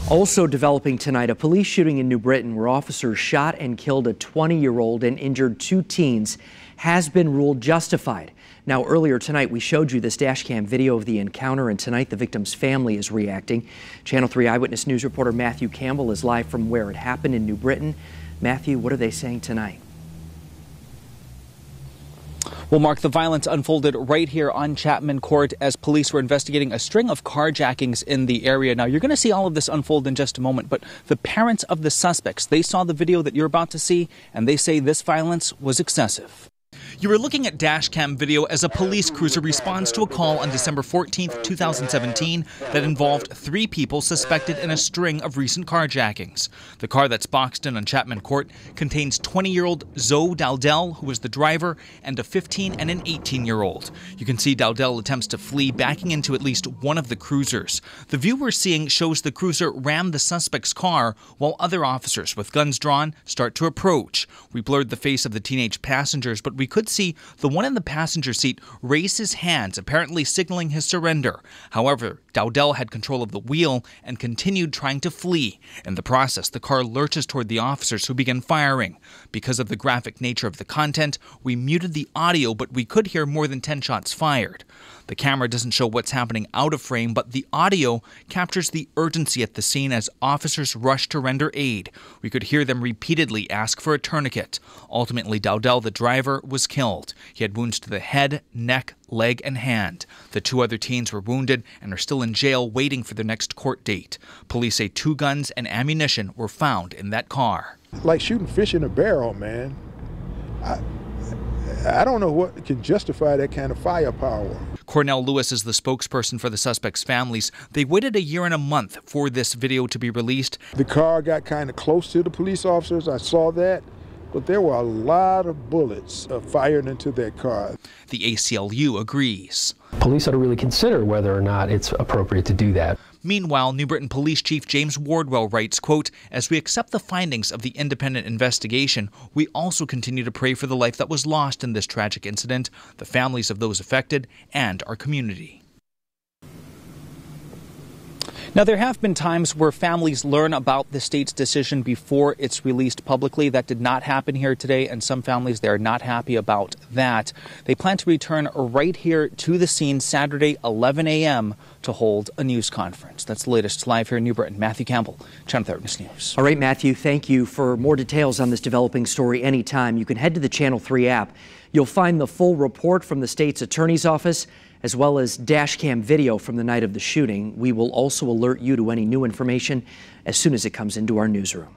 Also developing tonight, a police shooting in New Britain where officers shot and killed a 20-year-old and injured 2 teens has been ruled justified. Now, earlier tonight, we showed you this dashcam video of the encounter, and tonight the victim's family is reacting. Channel 3 Eyewitness News reporter Matthew Campbell is live from where it happened in New Britain. Matthew, what are they saying tonight? Well, Mark, the violence unfolded right here on Chapman Court as police were investigating a string of carjackings in the area. Now, you're going to see all of this unfold in just a moment, but the parents of the suspects, they saw the video that you're about to see, and they say this violence was excessive. You were looking at dashcam video as a police cruiser responds to a call on December 14th, 2017 that involved 3 people suspected in a string of recent carjackings. The car that's boxed in on Chapman Court contains 20-year-old Zoe Dowdell, who was the driver, and a 15 and an 18-year-old. You can see Dowdell attempts to flee, backing into at least one of the cruisers. The view we're seeing shows the cruiser ram the suspect's car while other officers with guns drawn start to approach. We blurred the face of the teenage passengers, but we could see the one in the passenger seat raise his hands, apparently signaling his surrender. However, Dowdell had control of the wheel and continued trying to flee. In the process, the car lurches toward the officers, who began firing. Because of the graphic nature of the content, we muted the audio, but we could hear more than 10 shots fired. The camera doesn't show what's happening out of frame, but the audio captures the urgency at the scene as officers rush to render aid. We could hear them repeatedly ask for a tourniquet. Ultimately, Dowdell, the driver, was killed. He had wounds to the head, neck, leg, and hand. The 2 other teens were wounded and are still in jail waiting for their next court date. Police say 2 guns and ammunition were found in that car. Like shooting fish in a barrel, man. I don't know what can justify that kind of firepower. Cornell Lewis is the spokesperson for the suspects' families. They waited a year and a month for this video to be released. The car got kind of close to the police officers. I saw that. But there were a lot of bullets fired into that car. The ACLU agrees. Police ought to really consider whether or not it's appropriate to do that. Meanwhile, New Britain Police Chief James Wardwell writes, quote, "As we accept the findings of the independent investigation, we also continue to pray for the life that was lost in this tragic incident, the families of those affected, and our community." Now, there have been times where families learn about the state's decision before it's released publicly. That did not happen here today, and some families, they are not happy about that. They plan to return right here to the scene Saturday, 11 a.m. to hold a news conference. That's the latest live here in New Britain. Matthew Campbell, Channel 3 Eyewitness News. All right, Matthew, thank you. For more details on this developing story anytime, you can head to the Channel 3 app. You'll find the full report from the state's attorney's office, as well as dashcam video from the night of the shooting. We will also alert you to any new information as soon as it comes into our newsroom.